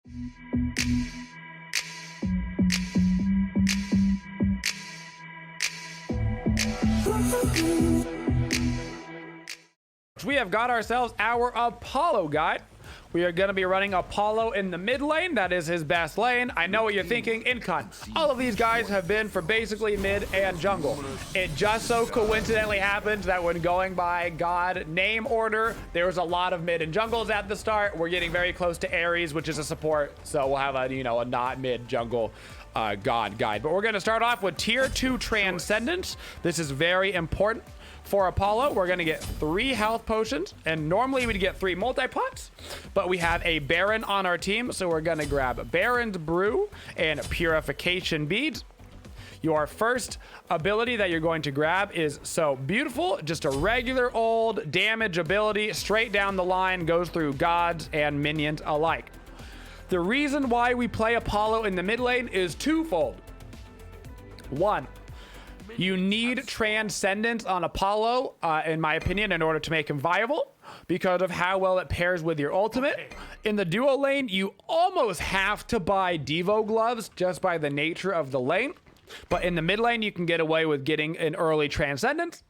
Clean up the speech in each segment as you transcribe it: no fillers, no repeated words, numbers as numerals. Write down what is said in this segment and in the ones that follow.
We have got ourselves our Apollo guide. We are going to be running Apollo in the mid lane. That is his best lane. I know what you're thinking, Incon. All of these guys have been for basically mid and jungle. It just so coincidentally happens that when going by God name order, there was a lot of mid and jungles at the start. We're getting very close to Ares, which is a support. So we'll have a, a not mid jungle God guide. But we're going to start off with tier 2 Transcendence. This is very important. For Apollo, we're going to get 3 health potions, and normally we'd get 3 multi-pots, but we have a Baron on our team, so we're going to grab Baron's Brew and Purification Beads. Your first ability that you're going to grab is So Beautiful, just a regular old damage ability, straight down the line, goes through gods and minions alike. The reason why we play Apollo in the mid lane is twofold. 1, you need Transcendence on Apollo, in my opinion, in order to make him viable because of how well it pairs with your ultimate. In the duo lane, you almost have to buy Devo gloves just by the nature of the lane. But in the mid lane, you can get away with getting an early Transcendence.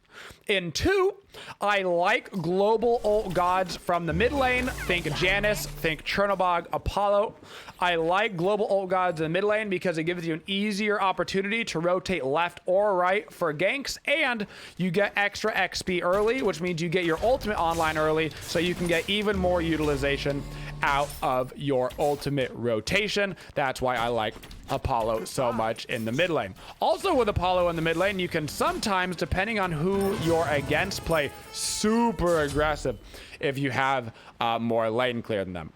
In 2, I like global ult gods from the mid lane. Think Janus, think Chernobog, Apollo. I like global ult gods in the mid lane because it gives you an easier opportunity to rotate left or right for ganks, and you get extra XP early, which means you get your ultimate online early, so you can get even more utilization out of your ultimate rotation. That's why I like Apollo so much in the mid lane. Also with Apollo in the mid lane, you can sometimes, depending on who you're against, play super aggressive if you have more lane clear than them.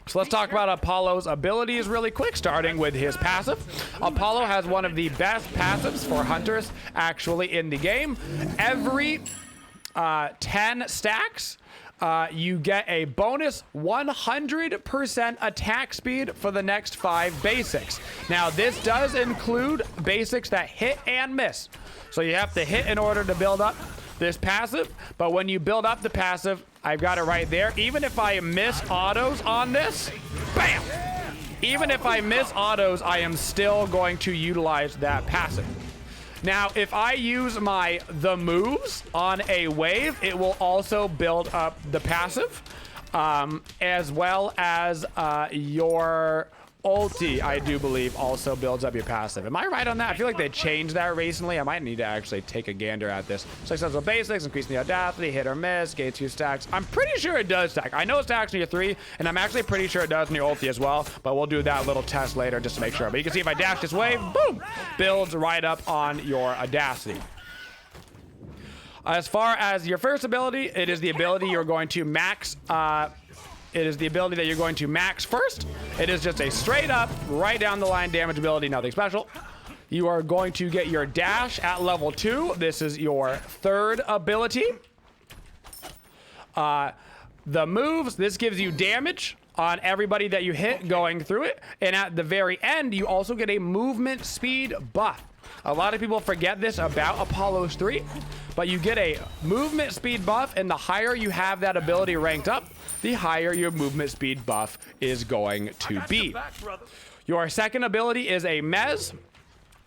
So let's talk about Apollo's abilities really quick, starting with his passive. Apollo has one of the best passives for hunters actually in the game. Every 10 stacks, you get a bonus 100% attack speed for the next 5 basics. Now, this does include basics that hit and miss. So you have to hit in order to build up this passive. But when you build up the passive, I've got it right there. Even if I miss autos on this, bam! Even if I miss autos, I am still going to utilize that passive. Now, if I use the moves on a wave, it will also build up the passive, as well as your ulti, I do believe, also builds up your passive. Am I right on that? I feel like they changed that recently. I might need to actually take a gander at this. Successful basics, increasing the audacity, hit or miss, gates 2 stacks. I'm pretty sure it does stack. I know it stacks in your 3, and I'm actually pretty sure it does in your ulti as well, but we'll do that little test later just to make sure. But you can see if I dash this wave, boom, builds right up on your audacity. As far as your first ability, it is the ability you're going to max. It is the ability that you're going to max first. It is just a straight up, right down the line damage ability, nothing special. You are going to get your dash at level 2. This is your third ability. The moves, this gives you damage on everybody that you hit going through it. And at the very end, you also get a movement speed buff. A lot of people forget this about Apollo's 3, but you get a movement speed buff, and the higher you have that ability ranked up, the higher your movement speed buff is going to be. Your second ability is a mez.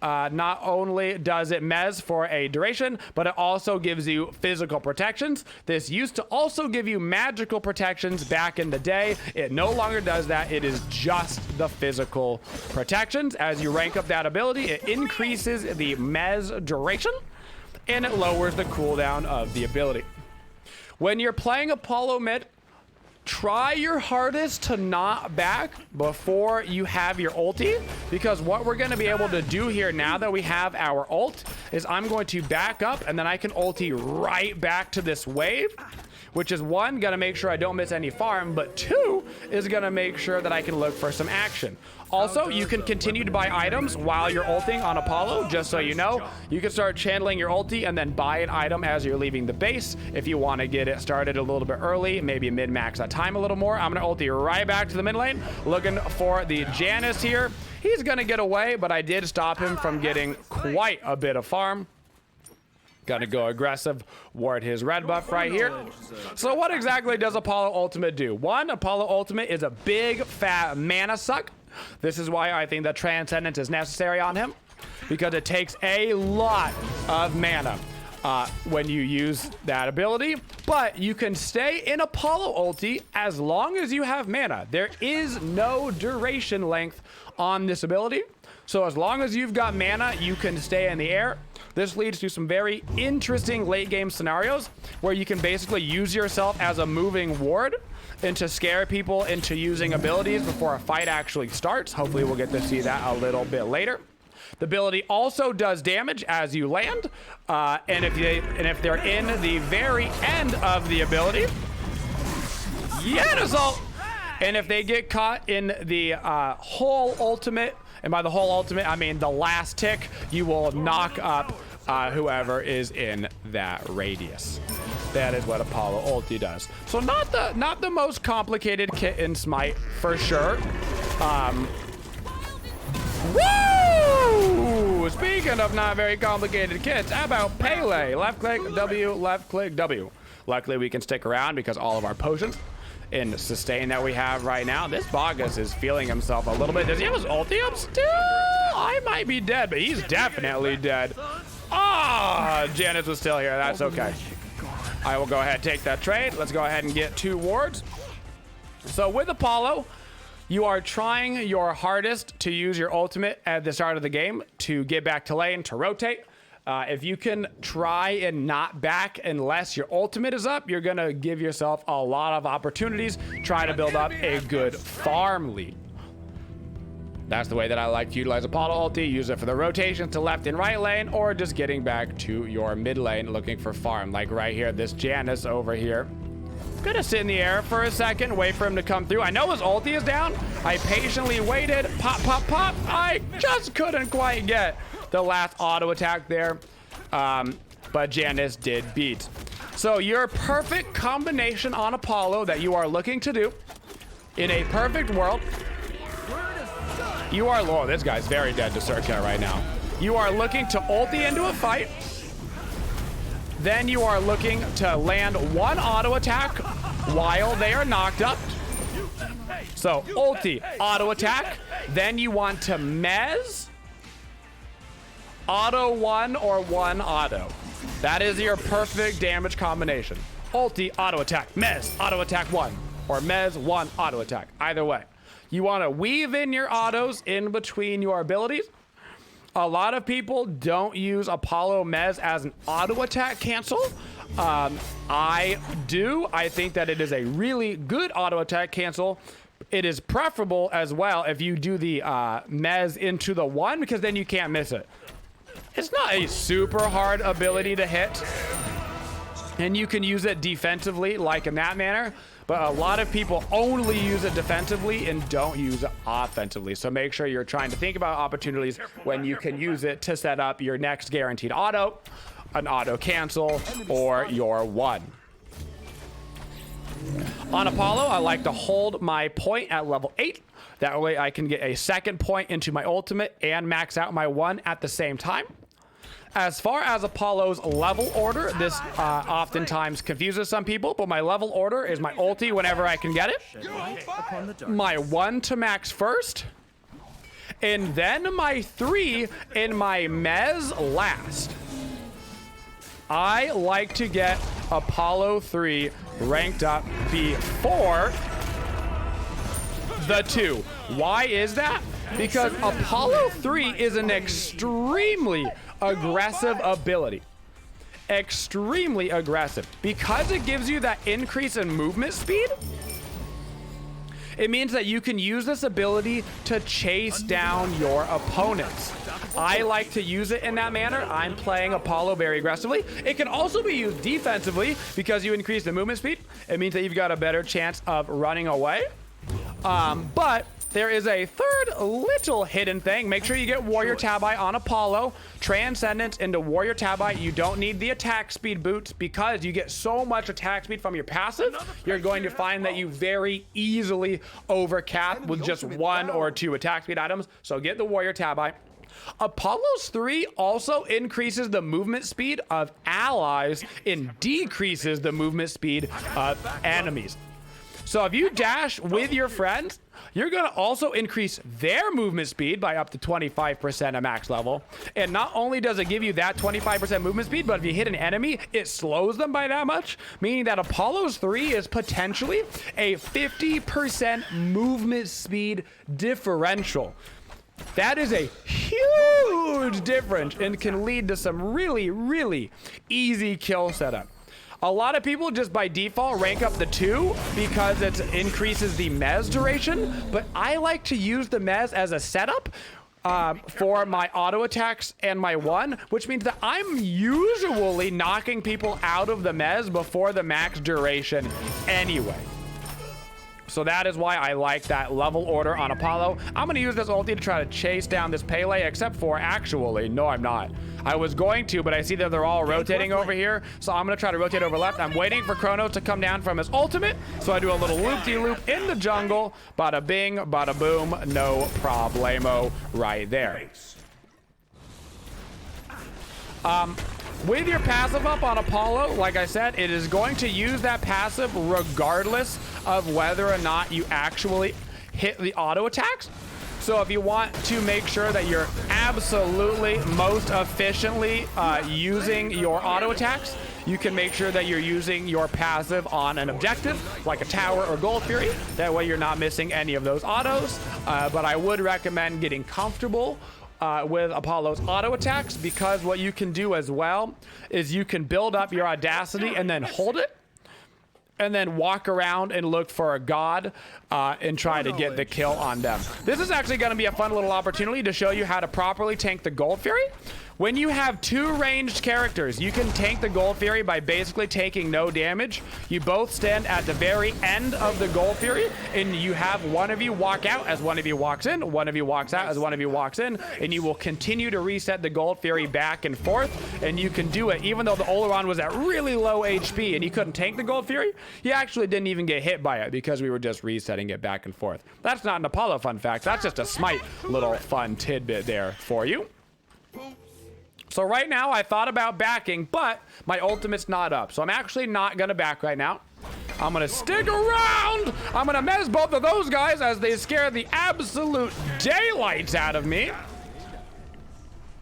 Not only does it mez for a duration, but it also gives you physical protections. This used to also give you magical protections back in the day. It no longer does that. It is just the physical protections. As you rank up that ability, it increases the mez duration, and it lowers the cooldown of the ability. When you're playing Apollo mid, try your hardest to not back before you have your ulti, because what we're going to be able to do here now that we have our ult is I'm going to back up, and then I can ulti right back to this wave, which is 1, gonna make sure I don't miss any farm, but 2 is gonna make sure that I can look for some action. Also, you can continue to buy items while you're ulting on Apollo, just so you know. You can start channeling your ulti and then buy an item as you're leaving the base if you want to get it started a little bit early, maybe mid-max that time a little more. I'm gonna ulti right back to the mid lane, looking for the Janus here. He's gonna get away, but I did stop him from getting quite a bit of farm. Gonna go aggressive, ward his red buff right here. So what exactly does Apollo Ultimate do? One, Apollo Ultimate is a big fat mana suck. This is why I think that Transcendence is necessary on him, because it takes a lot of mana when you use that ability. But you can stay in Apollo ulti as long as you have mana. There is no duration length on this ability. So as long as you've got mana, you can stay in the air. This leads to some very interesting late game scenarios where you can basically use yourself as a moving ward and to scare people into using abilities before a fight actually starts. Hopefully we'll get to see that a little bit later. The ability also does damage as you land, and if they're in the very end of the ability, assault. And if they get caught in the whole ultimate, and by the whole ultimate I mean the last tick, you will knock up whoever is in that radius. That is what Apollo ulti does. So not the most complicated kit in Smite for sure. Woo! Speaking of not very complicated kits, how about Pele? Left click W, left click W. Luckily we can stick around because all of our potions and sustain that we have right now. This Bogus is feeling himself a little bit. Does he have his ulti up still? I might be dead, but he's definitely dead. Ah, Janice was still here. That's okay. I will go ahead and take that trade. Let's go ahead and get 2 wards. So with Apollo, you are trying your hardest to use your ultimate at the start of the game to get back to lane, to rotate. If you can try and not back unless your ultimate is up, you're going to give yourself a lot of opportunities. Try to build up a good farm lead. That's the way that I like to utilize Apollo ulti. Use it for the rotations to left and right lane, or just getting back to your mid lane looking for farm. Like right here, this Janice over here. Gonna sit in the air for a second, wait for him to come through. I know his ulti is down. I patiently waited. Pop, pop, pop. I just couldn't quite get the last auto attack there. But Janice did beat. So your perfect combination on Apollo that you are looking to do in a perfect world. You are low. This guy's very dead to Circa right now. You are looking to ulti into a fight. Then you are looking to land 1 auto attack while they are knocked up. So ulti, auto attack. Then you want to mez, auto 1 or 1 auto. That is your perfect damage combination. Ulti, auto attack, mez, auto attack 1, or mez 1 auto attack. Either way. You want to weave in your autos in between your abilities. A lot of people don't use Apollo Mez as an auto attack cancel. I do. I think that it is a really good auto attack cancel. It is preferable as well if you do the Mez into the 1, because then you can't miss it. It's not a super hard ability to hit, and you can use it defensively like in that manner. But a lot of people only use it defensively and don't use it offensively. So make sure you're trying to think about opportunities when you can use it to set up your next guaranteed auto, an auto cancel, or your 1. On Apollo, I like to hold my point at level 8. That way I can get a second point into my ultimate and max out my 1 at the same time. As far as Apollo's level order, this oftentimes confuses some people, but my level order is my ulti whenever I can get it, my 1 to max first, and then my 3 in my mez last. I like to get Apollo 3 ranked up before the 2. Why is that? Because Apollo 3 is an extremely aggressive ability. Extremely aggressive. Because it gives you that increase in movement speed, it means that you can use this ability to chase down your opponents. I like to use it in that manner. I'm playing Apollo very aggressively. It can also be used defensively because you increase the movement speed. It means that you've got a better chance of running away. But there is a third little hidden thing. Make sure you get Warrior Tabi on Apollo. Transcendence into Warrior Tabi. You don't need the attack speed boots because you get so much attack speed from your passive. You're going to find that you very easily overcap with just 1 or 2 attack speed items. So get the Warrior Tabi. Apollo's 3 also increases the movement speed of allies and decreases the movement speed of enemies. So if you dash with your friends, you're going to also increase their movement speed by up to 25% at max level. And not only does it give you that 25% movement speed, but if you hit an enemy, it slows them by that much, meaning that Apollo's 3 is potentially a 50% movement speed differential. That is a huge difference and can lead to some really, really easy kill setup. A lot of people just by default rank up the 2 because it increases the mez duration, but I like to use the mez as a setup for my auto attacks and my 1, which means that I'm usually knocking people out of the mez before the max duration anyway. So that is why I like that level order on Apollo. I'm going to use this ulti to try to chase down this Pele, except for actually, no, I'm not. I was going to, but I see that they're all rotating over here. So I'm going to try to rotate over left. I'm waiting for Chronos to come down from his ultimate. So I do a little loop-de-loop in the jungle. Bada bing, bada boom, no problemo right there. With your passive up on Apollo, like I said, it is going to use that passive regardless of whether or not you actually hit the auto attacks. So if you want to make sure that you're absolutely most efficiently using your auto attacks, you can make sure that you're using your passive on an objective like a tower or Gold Fury. That way you're not missing any of those autos. But I would recommend getting comfortable with Apollo's auto attacks, because what you can do as well is you can build up your audacity and then hold it and then walk around and look for a god and try to get the kill on them. This is actually going to be a fun little opportunity to show you how to properly tank the Gold Fury. When you have 2 ranged characters, you can tank the Gold Fury by basically taking no damage. You both stand at the very end of the Gold Fury, and you have one of you walk out as one of you walks in, one of you walks out as one of you walks in, and you will continue to reset the Gold Fury back and forth. And you can do it even though the Oleron was at really low HP and he couldn't tank the Gold Fury. He actually didn't even get hit by it because we were just resetting it back and forth. That's not an Apollo fun fact. That's just a Smite little fun tidbit there for you. So right now I thought about backing, but my ultimate's not up. So I'm actually not going to back right now. I'm going to stick around. I'm going to mez both of those guys as they scare the absolute daylights out of me.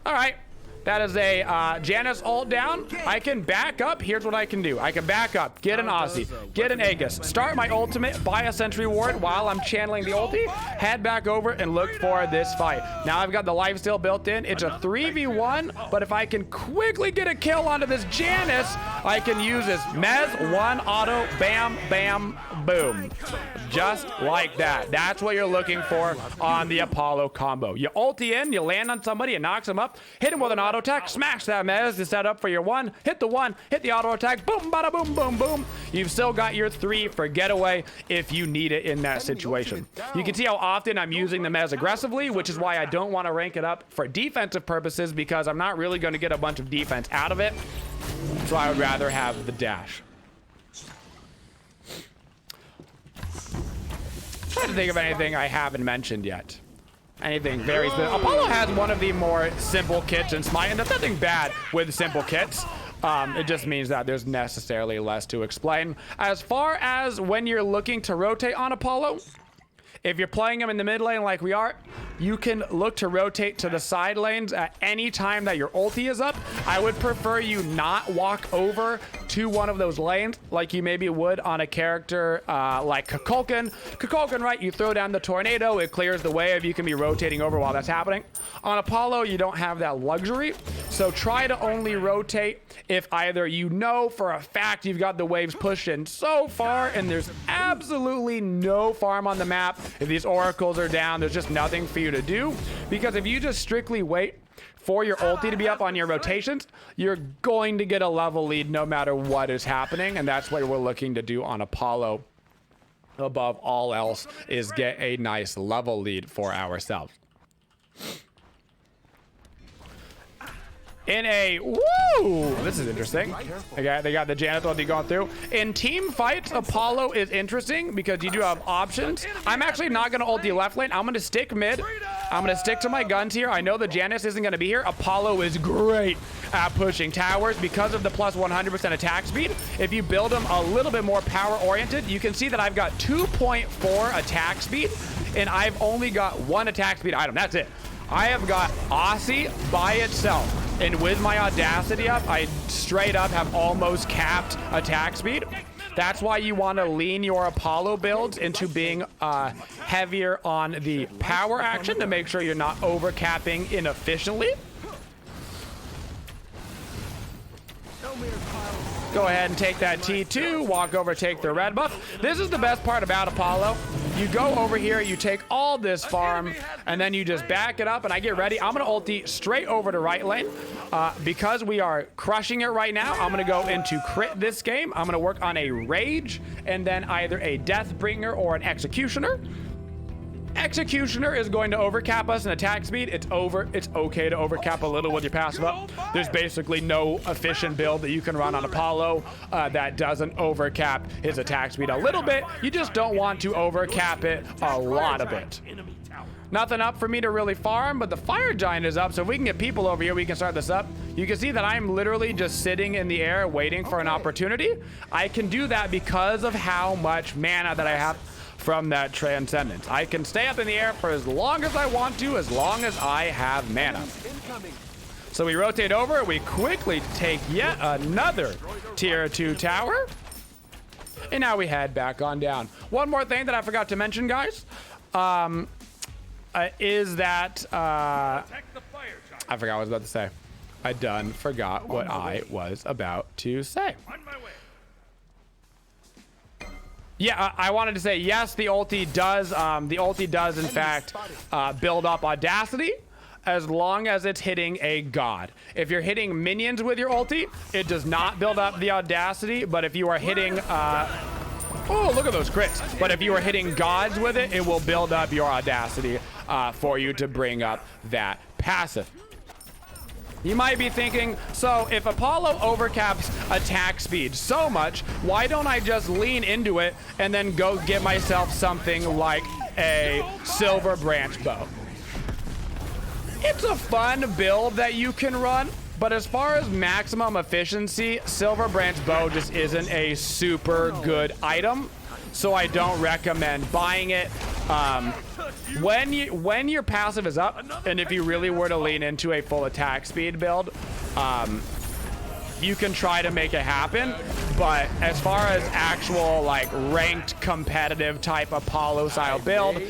All right. That is a Janus ult down. I can back up. Here's what I can do. I can back up, get an Aussie, get an Aegis, start my ultimate, buy a Sentry Ward while I'm channeling the ulti, head back over and look for this fight. Now I've got the lifesteal built in. It's a 3v1, but if I can quickly get a kill onto this Janus, I can use this Mez 1 auto, bam, bam, boom. Just like that. That's what you're looking for on the Apollo combo. You ulti in, you land on somebody, it knocks them up, hit him with an auto attack, smash that Mez to set up for your 1, hit the 1, hit the auto attack, boom, bada boom, boom, boom. You've still got your 3 for getaway if you need it in that situation. You can see how often I'm using the Mez aggressively, which is why I don't want to rank it up for defensive purposes, because I'm not really going to get a bunch of defense out of it. So I would rather have the dash. Trying to think of anything I haven't mentioned yet. Anything very simple. Apollo has one of the more simple kits in Smite, and there's nothing bad with simple kits. It just means that there's necessarily less to explain. As far as when you're looking to rotate on Apollo, if you're playing him in the mid lane like we are, you can look to rotate to the side lanes at any time that your ulti is up. I would prefer you not walk over to one of those lanes like you maybe would on a character like Kukulkan. Kukulkan, right? You throw down the tornado, it clears the way if you can be rotating over while that's happening. On Apollo, you don't have that luxury. So try to only rotate if either you know for a fact you've got the waves pushed in so far and there's absolutely no farm on the map. If these oracles are down, there's just nothing for you to do. Because if you just strictly wait for your ulti to be up on your rotations, you're going to get a level lead no matter what is happening. And that's what we're looking to do on Apollo. Above all else is get a nice level lead for ourselves. In a, woo, this is interesting. Okay, they got the Janus ulti going through. In team fights, Apollo is interesting because you do have options. I'm actually not going to ulti left lane. I'm going to stick mid. I'm gonna stick to my guns here. I know the Janus isn't gonna be here. Apollo is great at pushing towers because of the plus 100% attack speed. If you build them a little bit more power oriented, you can see that I've got 2.4 attack speed and I've only got 1 attack speed item. That's it. I have got Aussie by itself. And with my audacity up, I straight up have almost capped attack speed. That's why you want to lean your Apollo builds into being heavier on the power action to make sure you're not overcapping inefficiently. Go ahead and take that T2, walk over, take the red buff. This is the best part about Apollo. You go over here, you take all this farm, and then you just back it up, and I get ready. I'm gonna ulti straight over to right lane. Because we are crushing it right now, I'm gonna go into crit this game. I'm gonna work on a rage, and then either a Deathbringer or an Executioner. Executioner is going to overcap us in attack speed. It's okay to overcap a little with your passive up. There's basically no efficient build that you can run on Apollo that doesn't overcap his attack speed a little bit. You just don't want to overcap it a lot of it. Nothing up for me to really farm, but the fire giant is up, so if we can get people over here, we can start this up. You can see that I'm literally just sitting in the air waiting for an opportunity. I can do that because of how much mana that I have from that Transcendence. I can stay up in the air for as long as I want to, as long as I have mana. So we rotate over, we quickly take yet another tier 2 tower, and now we head back on down. One more thing that I forgot to mention, guys, is that I forgot what I was about to say. I done forgot what I was about to say. Yeah, I wanted to say, yes, the ulti does in fact build up audacity as long as it's hitting a god. If you're hitting minions with your ulti, it does not build up the audacity, but if you are hitting oh, look at those crits. But if you are hitting gods with it, it will build up your audacity for you to bring up that passive. You might be thinking, so if Apollo overcaps attack speed so much, why don't I just lean into it and then go get myself something like a silver branch bow? It's a fun build that you can run, but as far as maximum efficiency, silver branch bow just isn't a super good item, so I don't recommend buying it. When your passive is up, and if you really were to lean into a full attack speed build, you can try to make it happen. But as far as actual like ranked competitive type Apollo style build,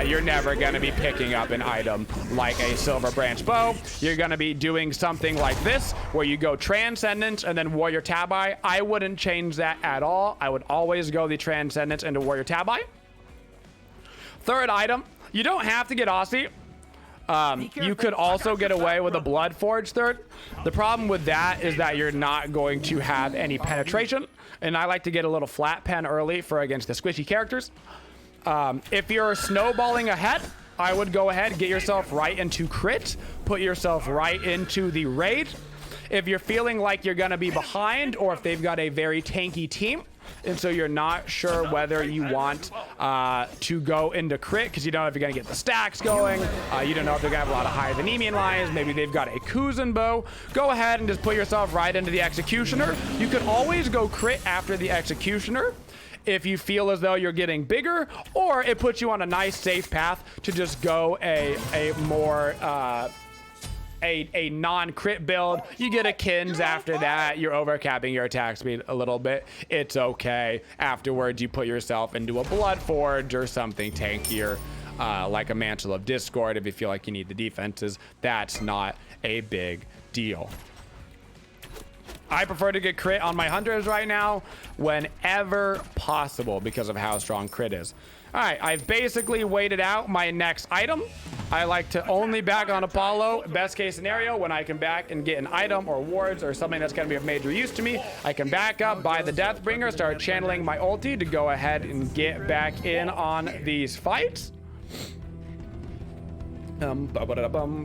you're never going to be picking up an item like a silver branch bow. You're going to be doing something like this where you go Transcendence and then Warrior Tabi. I wouldn't change that at all. I would always go the Transcendence into Warrior Tabi. Third item, you don't have to get Aussie. You could also get away with a Blood Forge third. The problem with that is that you're not going to have any penetration, and I like to get a little flat pen early for against the squishy characters. If you're snowballing ahead, I would go ahead, get yourself right into crit, put yourself right into the raid. If you're feeling like you're gonna be behind, or if they've got a very tanky team, and so you're not sure whether you want to go into crit because you don't know if you're going to get the stacks going. You don't know if they're going to have a lot of high Venemian lines. Maybe they've got a Kuzan bow. Go ahead and just put yourself right into the Executioner. You could always go crit after the Executioner if you feel as though you're getting bigger, or it puts you on a nice safe path to just go a more a non-crit build. You get a Kins after that. You're overcapping your attack speed a little bit. It's okay. Afterwards, you put yourself into a Blood Forge or something tankier, like a Mantle of Discord if you feel like you need the defenses. That's not a big deal. I prefer to get crit on my hunters right now whenever possible because of how strong crit is. All right, I've basically waited out my next item. I like to only back on Apollo, best case scenario, when I can back and get an item or wards or something that's gonna be of major use to me. I can back up, buy the Deathbringer, start channeling my ulti to go ahead and get back in on these fights. I'm gonna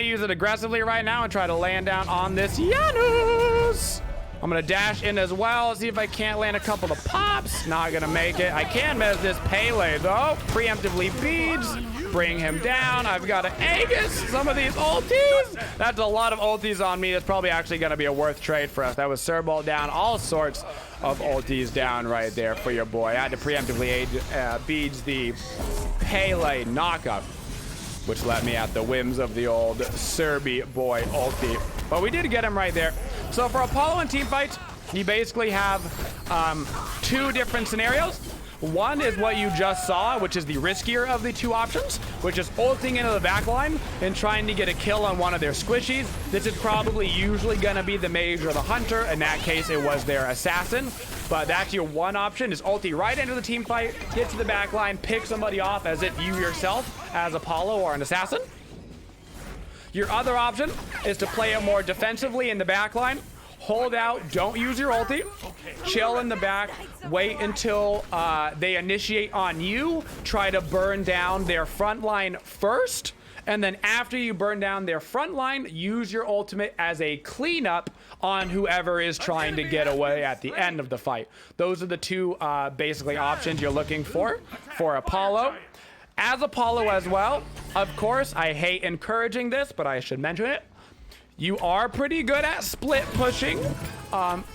use it aggressively right now and try to land down on this Janus. I'm gonna dash in as well, see if I can't land a couple of pops. Not gonna make it. I can miss this Pele though. Preemptively beads, bring him down. I've got to Aegis some of these ultis. That's a lot of ultis on me. That's probably actually gonna be a worth trade for us. That was Serbolt down, all sorts of ultis down right there for your boy. I had to preemptively beads the Pele knockup, which let me at the whims of the old Serbi boy ulti. But we did get him right there. So for Apollo and Teamfights, you basically have 2 different scenarios. One is what you just saw, which is the riskier of the 2 options, which is ulting into the back line and trying to get a kill on one of their squishies. This is probably usually going to be the mage or the hunter. In that case, it was their assassin. But that's your one option, is ulti right into the team fight, get to the back line, pick somebody off as if you yourself as Apollo or an assassin. Your other option is to play it more defensively in the back line. Hold out, don't use your ulti, chill in the back, wait until they initiate on you, try to burn down their front line first, and then after you burn down their front line, use your ultimate as a cleanup on whoever is trying to get away at the end of the fight. Those are the 2 basically options you're looking for Apollo. As Apollo as well, of course, I hate encouraging this, but I should mention it. You are pretty good at split pushing.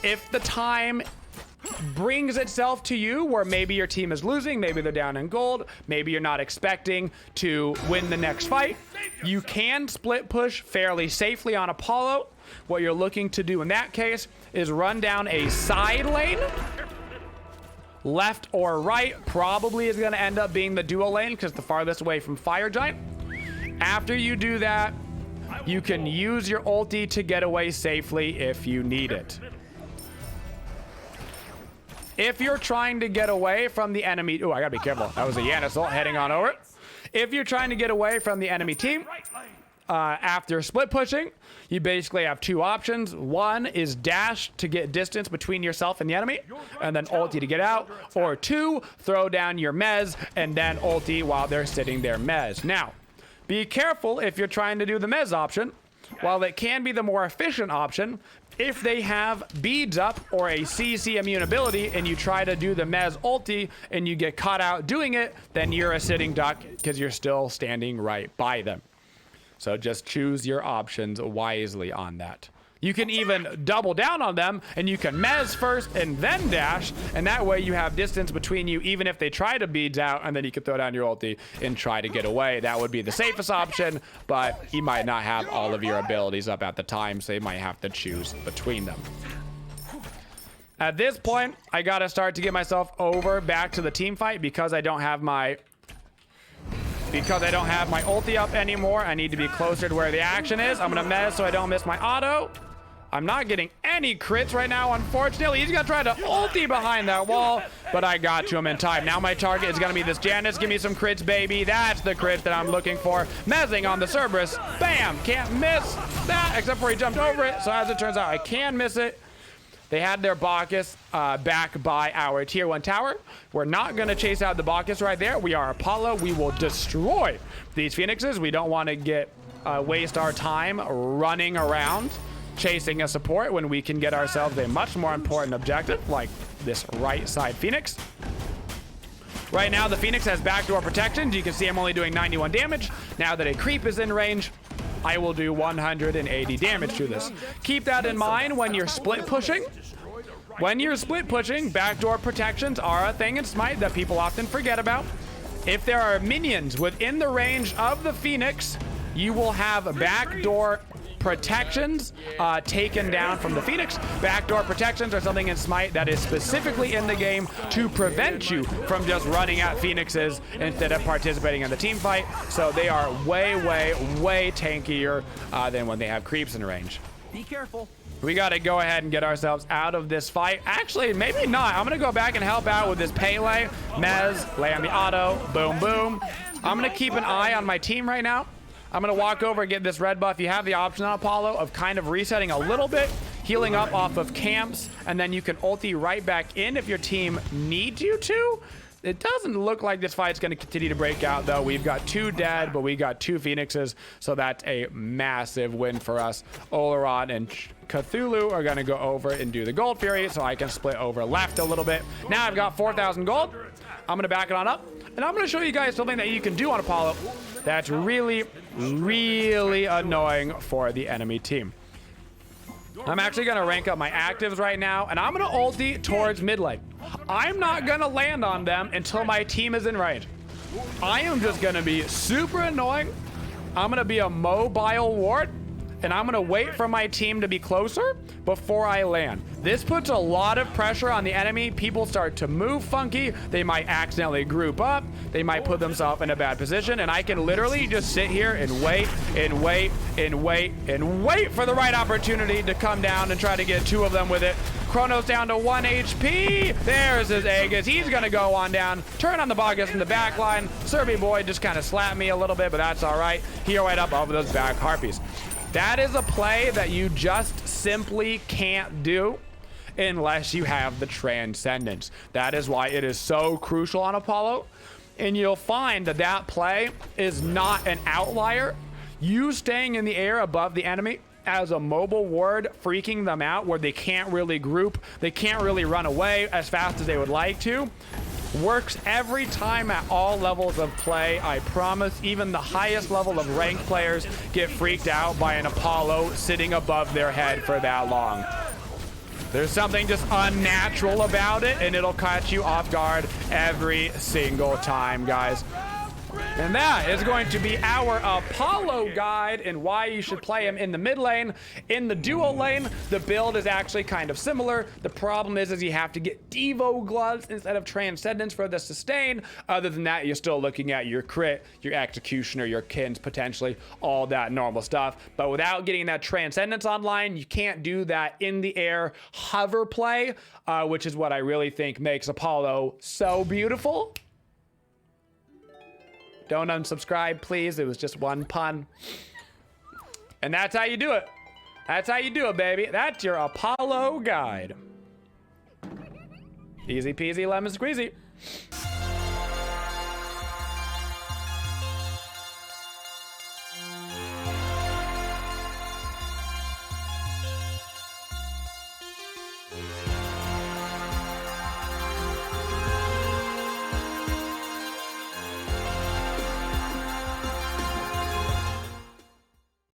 If the time brings itself to you where maybe your team is losing, maybe they're down in gold, maybe you're not expecting to win the next fight, you can split push fairly safely on Apollo. What you're looking to do in that case is run down a side lane. Left or right probably is going to end up being the dual lane because the farthest away from Fire Giant. After you do that, you can use your ulti to get away safely if you need it. If you're trying to get away from the enemy... Oh, I gotta be careful. That was a Yanis ult heading on over. If you're trying to get away from the enemy team, after split pushing, you basically have 2 options. One is dash to get distance between yourself and the enemy, and then ulti to get out. Or 2, throw down your mez and then ulti while they're sitting there mez. Now, be careful if you're trying to do the mez option. While it can be the more efficient option, if they have beads up or a CC immune ability and you try to do the mez ulti and you get caught out doing it, then you're a sitting duck because you're still standing right by them. So just choose your options wisely on that. You can even double down on them and you can mez first and then dash, and that way you have distance between you even if they try to beads out, and then you can throw down your ulti and try to get away. That would be the safest option, but you might not have all of your abilities up at the time, so you might have to choose between them. At this point, I gotta start to get myself over back to the team fight because I don't have my ulti up anymore. I need to be closer to where the action is. I'm gonna mez so I don't miss my auto. I'm not getting any crits right now, unfortunately. He's gonna try to ulti behind that wall, but I got to him in time. Now my target is gonna be this Janus. Give me some crits, baby. That's the crit that I'm looking for. Mezzing on the Cerberus. Bam! Can't miss that, except for he jumped over it. So as it turns out, I can miss it. They had their Bacchus back by our tier 1 tower. We're not going to chase out the Bacchus right there. We are Apollo. We will destroy these Phoenixes. We don't want to waste our time running around chasing a support when we can get ourselves a much more important objective like this right side Phoenix. Right now, the Phoenix has backdoor protections. You can see I'm only doing 91 damage. Now that a creep is in range, I will do 180 damage to this. Keep that in mind when you're split pushing. When you're split pushing, backdoor protections are a thing in Smite that people often forget about. If there are minions within the range of the Phoenix, you will have backdoor protections taken down from the Phoenix. Backdoor protections are something in Smite that is specifically in the game to prevent you from just running at Phoenixes instead of participating in the team fight. So they are way, way, way tankier than when they have creeps in range. Be careful. We got to go ahead and get ourselves out of this fight. Actually, maybe not. I'm going to go back and help out with this Pele. Mez, lay on the auto. Boom, boom. I'm going to keep an eye on my team right now. I'm going to walk over and get this red buff. You have the option on Apollo of kind of resetting a little bit, healing up off of camps, and then you can ulti right back in if your team needs you to. It doesn't look like this fight's going to continue to break out, though. We've got 2 dead, but we got 2 Phoenixes, so that's a massive win for us. Oleron and Cthulhu are going to go over and do the Gold Fury, so I can split over left a little bit. Now I've got 4,000 gold. I'm going to back it on up, and I'm going to show you guys something that you can do on Apollo that's really, really annoying for the enemy team. I'm actually going to rank up my actives right now, and I'm going to ulti towards mid lane. I'm not going to land on them until my team is in range. I am just going to be super annoying. I'm going to be a mobile ward, and I'm going to wait for my team to be closer before I land. This puts a lot of pressure on the enemy. People start to move funky. They might accidentally group up. They might put themselves in a bad position, and I can literally just sit here and wait and wait and wait and wait for the right opportunity to come down and try to get 2 of them with it. Chronos down to 1 HP. There's his Aegis. He's going to go on down. Turn on the Bogus in the back line. Serby boy just kind of slapped me a little bit, but that's all right. He right up over those back Harpies. That is a play that you just simply can't do unless you have the Transcendence. That is why it is so crucial on Apollo. And you'll find that that play is not an outlier. You staying in the air above the enemy as a mobile ward, freaking them out where they can't really group, they can't really run away as fast as they would like to, works every time at all levels of play. I promise. Even the highest level of ranked players get freaked out by an Apollo sitting above their head for that long. There's something just unnatural about it, and it'll catch you off guard every single time, guys. And that is going to be our Apollo guide and why you should play him in the mid lane. In the duo lane, the build is actually kind of similar. The problem is you have to get Devo gloves instead of Transcendence for the sustain. Other than that, you're still looking at your crit, your executioner, your kins, potentially, all that normal stuff. But without getting that Transcendence online, you can't do that in the air hover play, which is what I really think makes Apollo so beautiful. Don't unsubscribe, please. It was just one pun. And that's how you do it. That's how you do it, baby. That's your Apollo guide. Easy peasy lemon squeezy.